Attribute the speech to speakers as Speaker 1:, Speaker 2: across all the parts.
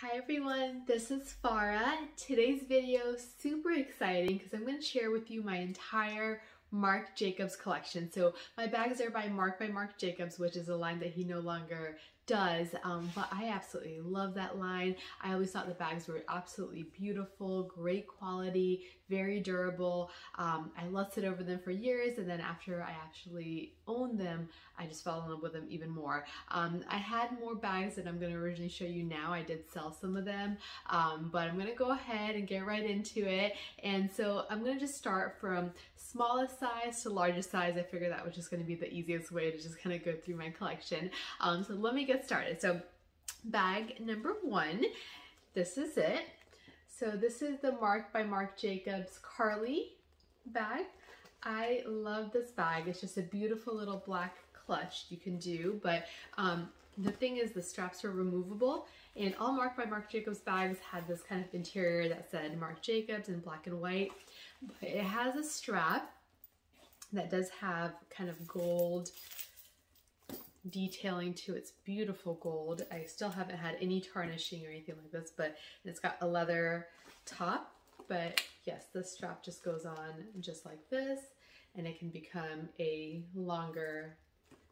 Speaker 1: Hi everyone, this is Farah. Today's video is super exciting because I'm going to share with you my entire Marc Jacobs collection. So my bags are by Marc Jacobs, which is a line that he no longer does, but I absolutely love that line. I always thought the bags were absolutely beautiful, great quality, very durable. I lusted over them for years, and then after I actually owned them, I just fell in love with them even more. I had more bags that I'm going to originally show you now. I did sell some of them, but I'm going to go ahead and get right into it. And so I'm going to just start from smallest size to largest size. I figured that was just going to be the easiest way to just kind of go through my collection. So let me get started. So bag number one, this is it. So this is the Marc by Marc Jacobs Carly bag. I love this bag. It's just a beautiful little black clutch you can do, but the thing is the straps are removable, and all Marc by Marc Jacobs bags had this kind of interior that said Marc Jacobs in black and white, but it has a strap that does have kind of gold detailing to its beautiful gold. I still haven't had any tarnishing or anything like this, but it's got a leather top. But yes, this strap just goes on just like this, and it can become a longer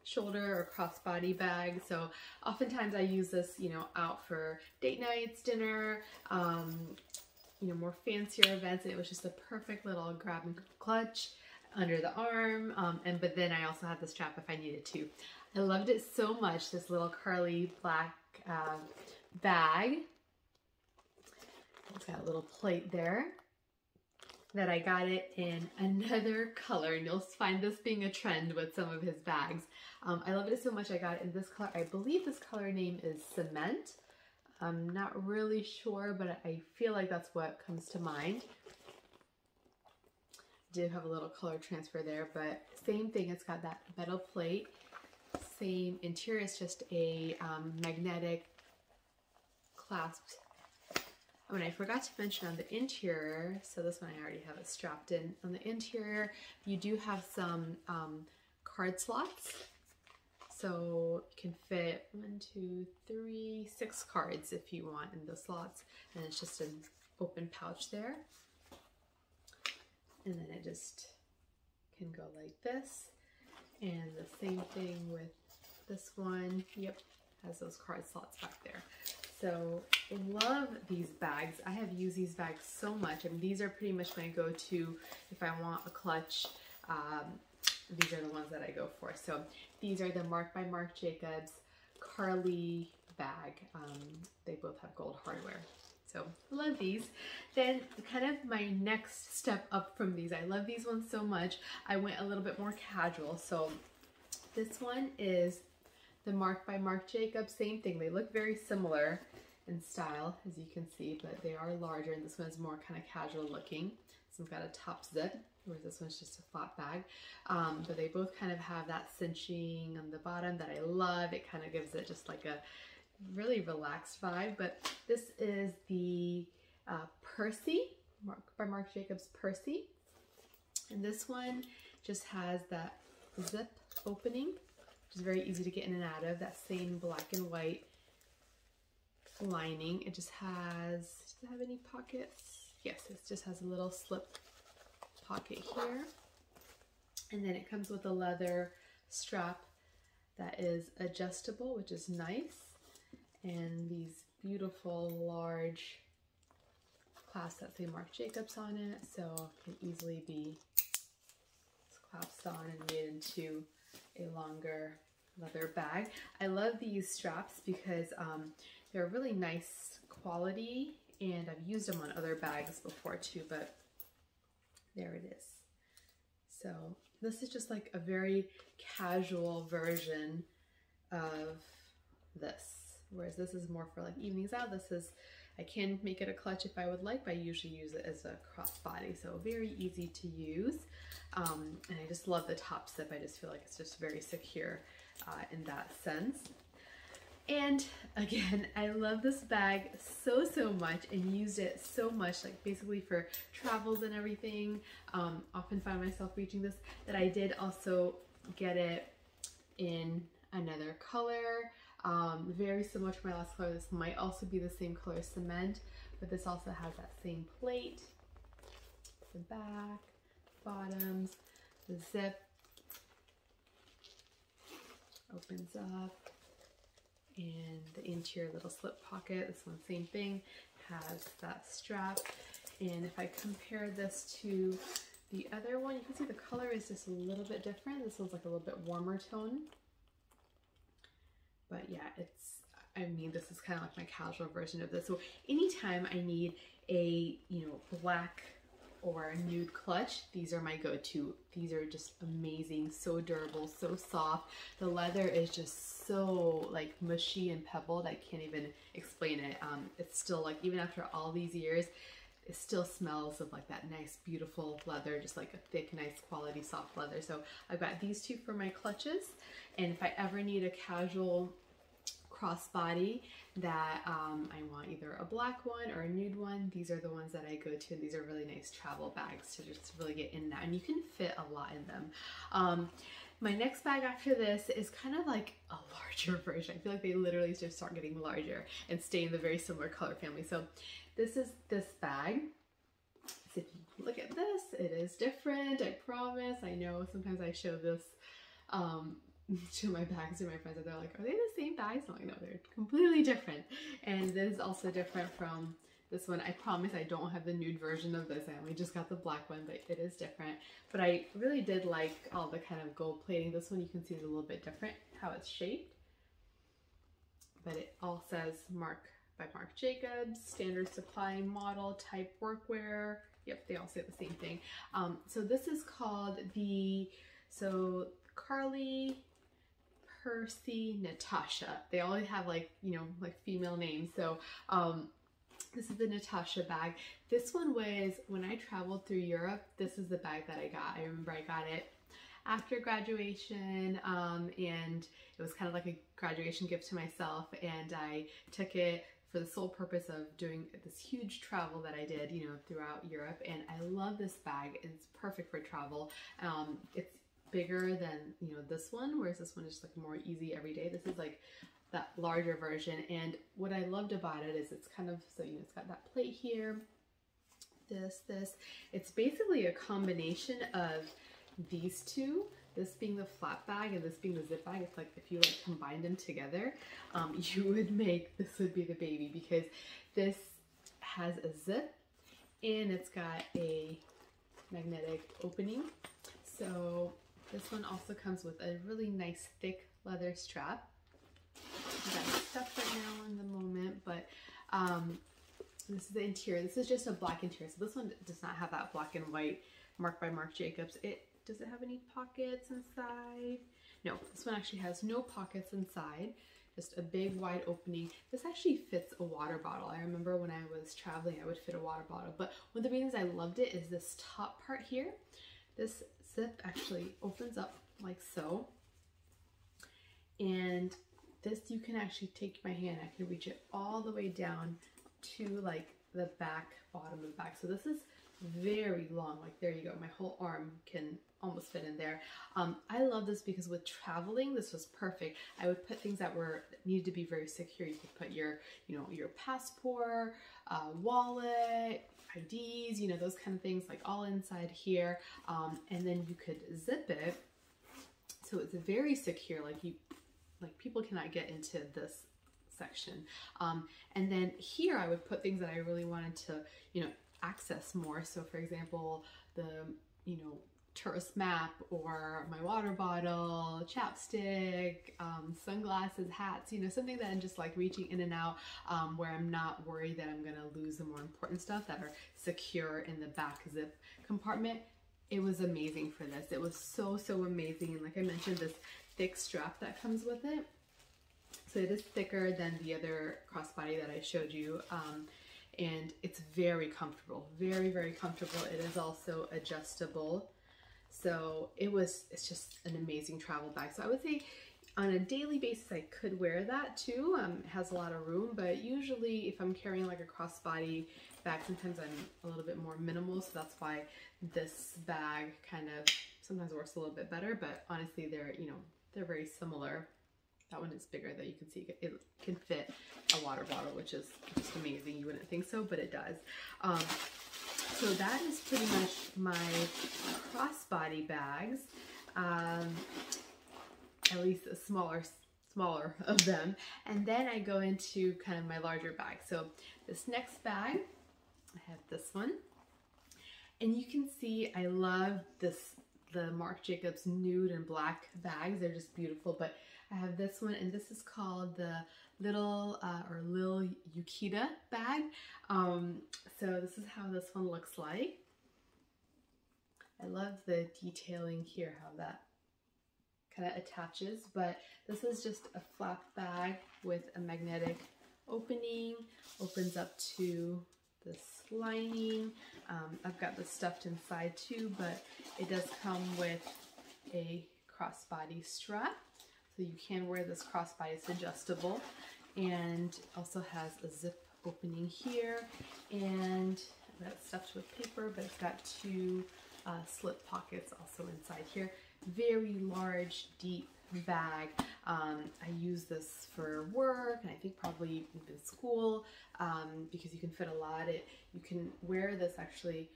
Speaker 1: shoulder or crossbody bag. So oftentimes I use this, out for date nights, dinner, more fancier events, and it was just a perfect little grab and clutch under the arm, but then I also had the strap if I needed to. I loved it so much, this little Carly black bag. It's got a little plate there that I got it in another color, and you'll find this being a trend with some of his bags. I love it so much I got it in this color. I believe this color name is Cement. I'm not really sure, but I feel like that's what comes to mind. Did have a little color transfer there, but same thing. It's got that metal plate, same interior. It's just a magnetic clasped. Oh, and I forgot to mention on the interior, so this one I already have it strapped in. On the interior, you do have some card slots, so you can fit 6 cards if you want in the slots, and it's just an open pouch there. And then it just can go like this. And the same thing with this one. Yep, has those card slots back there. So love these bags. I have used these bags so much. I mean, these are pretty much my go-to if I want a clutch. These are the ones that I go for. So these are the Marc by Marc Jacobs Carly bag. They both have gold hardware. So love these. Then kind of my next step up from these, I love these ones so much, I went a little bit more casual. So this one is the Marc by Marc Jacobs, same thing. They look very similar in style, as you can see, but they are larger, and this one's more kind of casual looking. This one's got a top zip, whereas this one's just a flat bag. But they both kind of have that cinching on the bottom that I love. It kind of gives it just like a really relaxed vibe. But this is the Percy, Marc by Marc Jacobs Percy, and this one just has that zip opening, which is very easy to get in and out of. That same black and white lining. It just has, does it have any pockets? Yes, it just has a little slip pocket here, and then it comes with a leather strap that is adjustable, which is nice. And these beautiful large clasps that say Marc Jacobs on it, so it can easily be clasped on and made into a longer leather bag. I love these straps because they're really nice quality, and I've used them on other bags before too, but there it is. So this is just like a very casual version of this. Whereas this is more for like evenings out. This is, I can make it a clutch if I would like, but I usually use it as a crossbody. So very easy to use. And I just love the top zip. I just feel like it's just very secure in that sense. And again, I love this bag so much and used it so much, like basically for travels and everything. Often find myself reaching this, that I did also get it in another color. Very similar to my last color. This might also be the same color cement, but this also has that same plate. The back, bottoms, the zip opens up, and the interior little slip pocket. This one, same thing, has that strap. And if I compare this to the other one, you can see the color is just a little bit different. This one's like a little bit warmer tone. But yeah, this is kind of like my casual version of this. So anytime I need a, black or a nude clutch, these are my go-to. These are just amazing, so durable, so soft. The leather is just so like mushy and pebbled. I can't even explain it. It's still like, even after all these years, it still smells of like that nice, beautiful leather, just like a thick, nice quality, soft leather. So I've got these two for my clutches. And if I ever need a casual crossbody that I want either a black one or a nude one, these are the ones that I go to. And these are really nice travel bags to just really get in that. And you can fit a lot in them. My next bag after this is kind of like a larger version. I feel like they literally just start getting larger and stay in the very similar color family. So this is this bag. So if you look at this, it is different, I promise. I know sometimes I show this to my bags to my friends and they're like, are they the same bags? I'm like, no, they're completely different. And this is also different from this one. I promise I don't have the nude version of this. I only just got the black one, but it is different. But I really did like all the kind of gold plating. This one you can see is a little bit different how it's shaped. But it all says Marc by Marc Jacobs, standard supply, model, type, workwear. Yep, they all say the same thing. So this is called Carly, Percy, Natasha. They all have like, like female names. So this is the Natasha bag. This one was, when I traveled through Europe, this is the bag that I got. I remember I got it after graduation, and it was kind of like a graduation gift to myself, and I took it for the sole purpose of doing this huge travel that I did, throughout Europe. And I love this bag. It's perfect for travel. It's bigger than, this one, whereas this one is like more easy every day. This is like that larger version. And what I loved about it is it's kind of, so, it's got that plate here, this. It's basically a combination of these two, this being the flat bag and this being the zip bag. It's like if you like combine them together, you would make, this would be the baby, because this has a zip and it's got a magnetic opening. So this one also comes with a really nice thick leather strap. I got stuff right now in the moment, but this is the interior. This is just a black interior. So this one does not have that black and white Marc by Marc Jacobs. Does it have any pockets inside? No, this one actually has no pockets inside, just a big wide opening. This actually fits a water bottle. I remember when I was traveling, I would fit a water bottle. But one of the reasons I loved it is this top part here. This zip actually opens up like so. And this, you can actually take my hand, I can reach it all the way down to like the back, bottom of the back. So this is very long, like there you go, my whole arm can almost fit in there. I love this because with traveling, this was perfect. I would put things that needed to be very secure. You could put your, your passport, wallet, IDs, those kind of things, like all inside here. And then you could zip it, so it's very secure. Like people cannot get into this section. And then here I would put things that I really wanted to, access more. So for example, the, tourist map, or my water bottle, chapstick, sunglasses, hats, something that I'm just like reaching in and out, where I'm not worried that I'm gonna lose the more important stuff that are secure in the back zip compartment. It was amazing for this. It was so amazing. And like I mentioned, this thick strap that comes with it. So it is thicker than the other crossbody that I showed you. And it's very comfortable, very comfortable. It is also adjustable. So it's just an amazing travel bag. So I would say on a daily basis, I could wear that too. It has a lot of room, but usually if I'm carrying like a crossbody bag, sometimes I'm a little bit more minimal. So that's why this bag kind of sometimes works a little bit better, but honestly, they're very similar. that one is bigger, that you can see it can fit a water bottle, which is just amazing. You wouldn't think so, but it does. So that is pretty much my crossbody bags, at least a smaller of them. And then I go into kind of my larger bag. So this next bag, I have this one. And you can see I love the Marc Jacobs nude and black bags. They're just beautiful. But I have this one, and this is called the Lil Yukida bag. So this is how this one looks like. I love the detailing here, how that kind of attaches, but this is just a flap bag with a magnetic opening, opens up to this lining. I've got this stuffed inside too, but it does come with a crossbody strap, so you can wear this crossbody. It's adjustable, and also has a zip opening here, and that's stuffed with paper, but it's got two slip pockets also inside here. Very large, deep bag. I use this for work, and I think probably even school, because you can fit a lot. You can wear this actually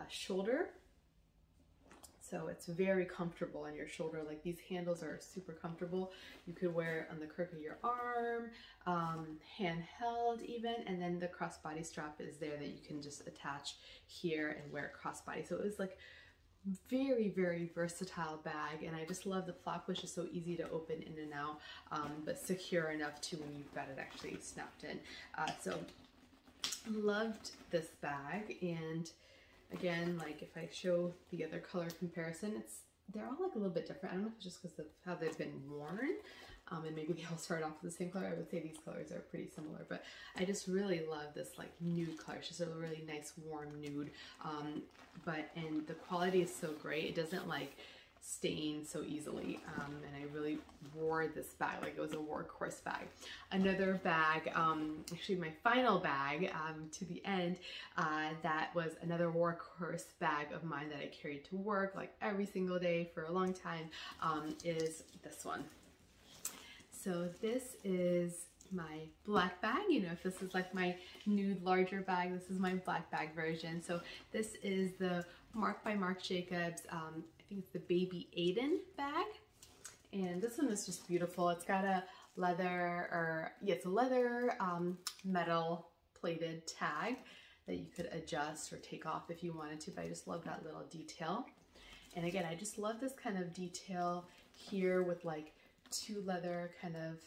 Speaker 1: shoulder, so it's very comfortable on your shoulder. Like, these handles are super comfortable. You could wear it on the crook of your arm, handheld even, and then the crossbody strap is there that you can just attach here and wear it crossbody. So it was like very, very versatile bag, and I just love the flap, which is so easy to open in and out, but secure enough too when you've got it actually snapped in. So loved this bag. And again, like, if I show the other color comparison, they're all like a little bit different. I don't know if it's just because of how they've been worn, and maybe they all start off with the same color. I would say these colors are pretty similar, but I just really love this like nude color. It's just a really nice warm nude, and the quality is so great. It doesn't like stain so easily, and I really wore this bag like it was a workhorse bag. Another bag, actually my final bag to the end, that was another workhorse bag of mine that I carried to work like every single day for a long time, is this one. So this is my black bag. You know, if this is like my nude larger bag, this is my black bag version. So this is the Marc by Marc Jacobs, I think it's the Baby Aiden bag. And this one is just beautiful. It's got a leather, it's a leather metal plated tag that you could adjust or take off if you wanted to, but I just love that little detail. And again, I just love this kind of detail here with like two leather kind of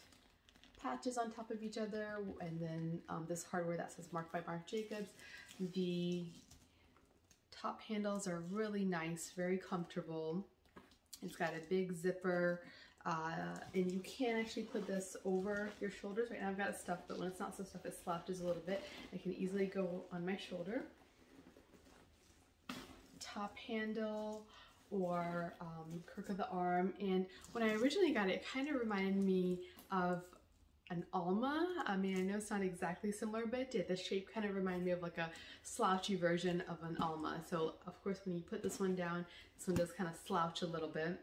Speaker 1: patches on top of each other, and then this hardware that says Marc by Marc Jacobs. The top handles are really nice, very comfortable. It's got a big zipper, and you can actually put this over your shoulders. Right now I've got it stuffed, but when it's not so stuffed, it slouches a little bit. It can easily go on my shoulder. Top handle, or crook of the arm. And when I originally got it, it kind of reminded me of an Alma. I mean, I know it's not exactly similar, but it did. The shape kind of reminded me of like a slouchy version of an Alma. So of course, when you put this one down, this one does kind of slouch a little bit.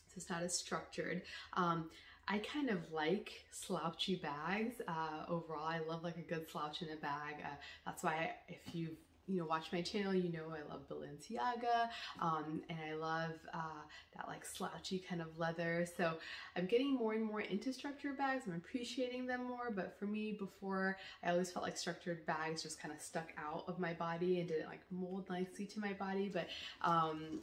Speaker 1: So it's not as structured. I kind of like slouchy bags. Overall, I love like a good slouch in a bag. That's why if you've watch my channel, you know I love Balenciaga, and I love that like slouchy kind of leather. So I'm getting more and more into structured bags. I'm appreciating them more, but for me, before, I always felt like structured bags just kind of stuck out of my body and didn't like mold nicely to my body. But I'm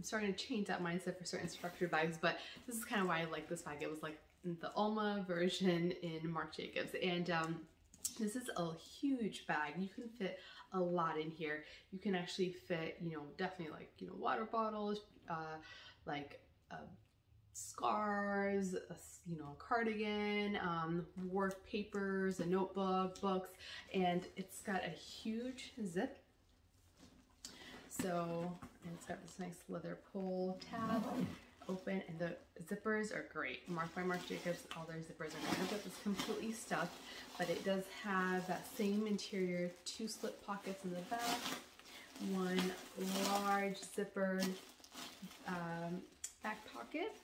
Speaker 1: starting to change that mindset for certain structured bags, but this is kind of why I like this bag. It was like the Alma version in Marc Jacobs, and this is a huge bag. You can fit a lot in here. You can actually fit, definitely like, water bottles, like scarves, a cardigan, work papers, a notebook, books, and it's got a huge zip. So, and it's got this nice leather pull tab. Open, and the zippers are great. Marc by Marc Jacobs, all their zippers are great. I've got this completely stuffed, but it does have that same interior, two slip pockets in the back, one large zippered back pocket,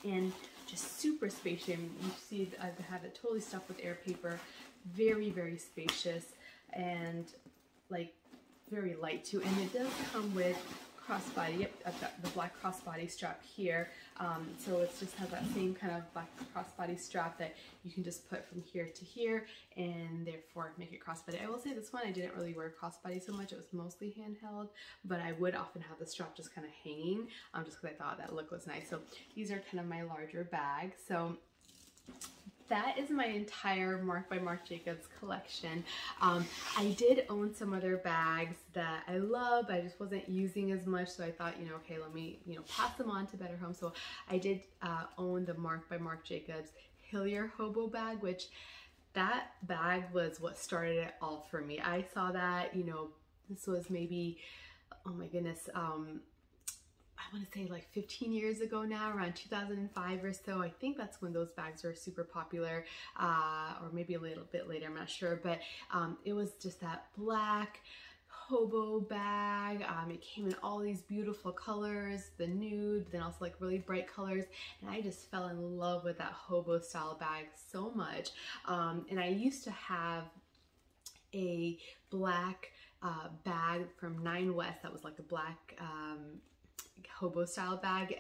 Speaker 1: and just super spacious. You see I've had it totally stuffed with air paper. Very, very spacious and like very light too. And it does come with crossbody. Yep, I've got the black crossbody strap here. So it just has that same kind of black crossbody strap that you can just put from here to here and therefore make it crossbody. I will say this one, I didn't really wear crossbody so much. It was mostly handheld, but I would often have the strap just kind of hanging just because I thought that look was nice. So these are kind of my larger bags. So that is my entire Marc by Marc Jacobs collection. I did own some other bags that I love, but I just wasn't using as much, so I thought, you know, okay, let me, you know, pass them on to better homes. So I did own the Marc by Marc Jacobs Hillier Hobo bag, which that bag was what started it all for me. I saw that, you know, this was maybe, oh my goodness, I want to say like 15 years ago now, around 2005 or so. I think that's when those bags were super popular, or maybe a little bit later, I'm not sure. But it was just that black hobo bag. It came in all these beautiful colors, the nude, but then also like really bright colors. And I just fell in love with that hobo style bag so much. And I used to have a black bag from 9 West that was like a black hobo style bag.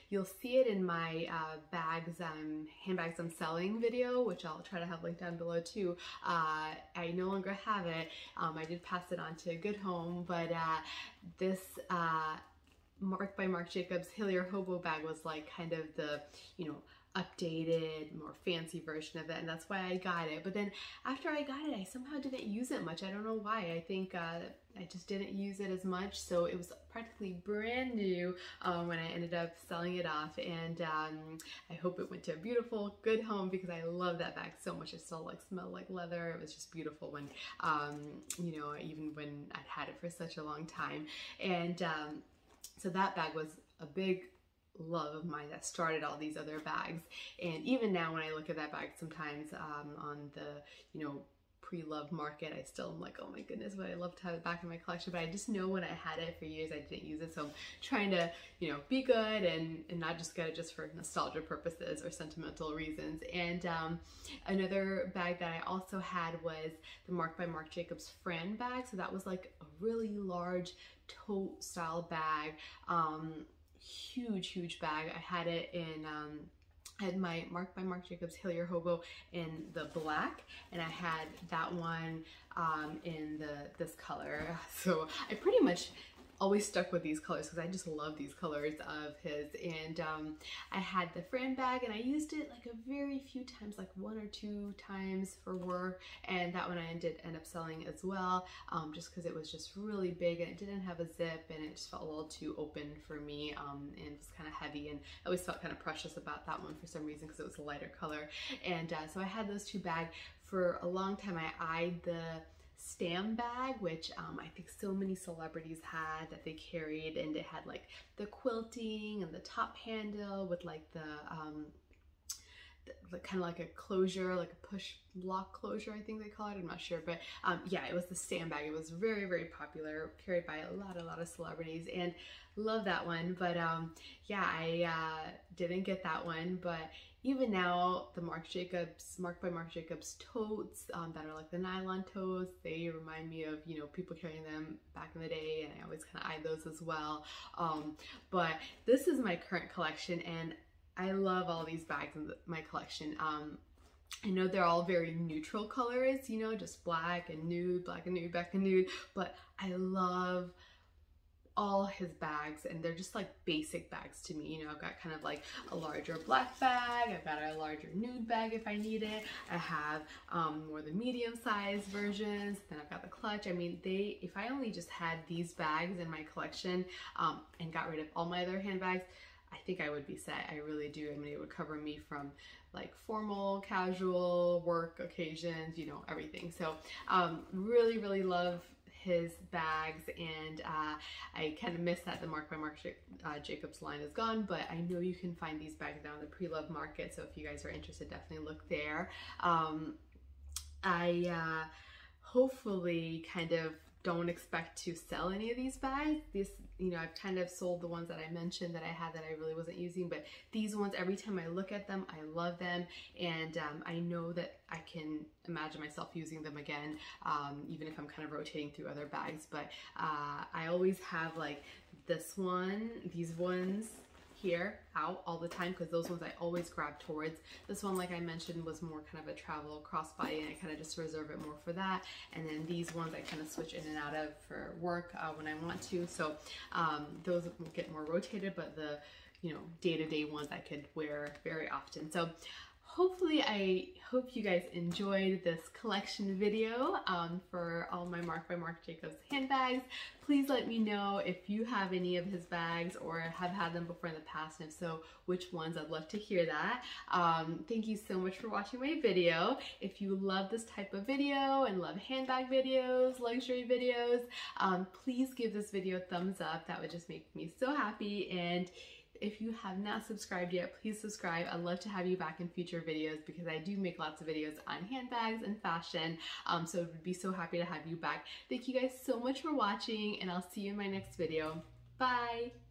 Speaker 1: You'll see it in my handbags I'm selling video, which I'll try to have linked down below too. I no longer have it. I did pass it on to a good home, but this Marc by Marc Jacobs Hillier Hobo bag was like kind of the, you know, updated, more fancy version of it, and that's why I got it. But then after I got it, I somehow didn't use it much. I don't know why. I think I just didn't use it as much, so it was practically brand new when I ended up selling it off. And I hope it went to a beautiful, good home, because I love that bag so much. It still like smelled like leather. It was just beautiful when, you know, even when I'd had it for such a long time. And so that bag was a big love of mine that started all these other bags. And even now when I look at that bag sometimes on the, you know, pre-love market, I still am like, oh my goodness, but I love to have it back in my collection. But I just know when I had it for years, I didn't use it. So I'm trying to, you know, be good and not just get it just for nostalgia purposes or sentimental reasons. And another bag that I also had was the Marc by Marc Jacobs Fran bag. So that was like a really large tote style bag. Huge bag. I had it in I had my Marc by Marc Jacobs Hillier Hobo in the black, and I had that one in this color. So I pretty much always stuck with these colors because I just love these colors of his. And I had the Fran bag, and I used it like a very few times, like 1 or 2 times for work, and that one I did end up selling as well, just because it was just really big and it didn't have a zip, and it just felt a little too open for me, and it was kind of heavy, and I always felt kind of precious about that one for some reason because it was a lighter color. And so I had those 2 bags for a long time. I eyed the Stam bag, which I think so many celebrities had, that they carried, and it had like the quilting and the top handle with like the kind of like a closure, like a push lock closure, I think they call it. I'm not sure, but yeah, it was the Stam bag. It was very popular, carried by a lot of celebrities, and love that one. But yeah, I didn't get that one. But even now, the Marc by Marc Jacobs totes that are like the nylon totes, they remind me of, you know, people carrying them back in the day, and I always kind of eyed those as well. But this is my current collection, and I love all these bags in my collection. I know they're all very neutral colors, you know, just black and nude, black and nude, black and nude, but I love all his bags, and they're just like basic bags to me. You know, I've got kind of like a larger black bag, I've got a larger nude bag if I need it, I have more the medium sized versions, then I've got the clutch. I mean, if I only just had these bags in my collection and got rid of all my other handbags, I think I would be set. I really do. I mean, it would cover me from like formal, casual, work occasions, you know, everything. So really love his bags, and I kind of miss that the Marc by Marc Jacobs line is gone, but I know you can find these bags down the pre-love market, so if you guys are interested, definitely look there. I hopefully kind of don't expect to sell any of these bags. This, you know, I've kind of sold the ones that I mentioned that I had that I really wasn't using, but these ones, every time I look at them, I love them, and I know that I can imagine myself using them again, even if I'm kind of rotating through other bags. But I always have like this one, these ones here out all the time, because those ones I always grab towards. This one, like I mentioned, was more kind of a travel crossbody, and I kind of just reserve it more for that. And then these ones I kind of switch in and out of for work when I want to. So those will get more rotated, but the, you know, day-to-day ones I could wear very often. So hopefully, I hope you guys enjoyed this collection video for all my Marc by Marc Jacobs handbags. Please let me know if you have any of his bags or have had them before in the past, and if so, which ones. I'd love to hear that. Thank you so much for watching my video. If you love this type of video and love handbag videos, luxury videos, please give this video a thumbs up. That would just make me so happy. And if you have not subscribed yet, please subscribe. I'd love to have you back in future videos, because I do make lots of videos on handbags and fashion. So I would be so happy to have you back. Thank you guys so much for watching, and I'll see you in my next video. Bye!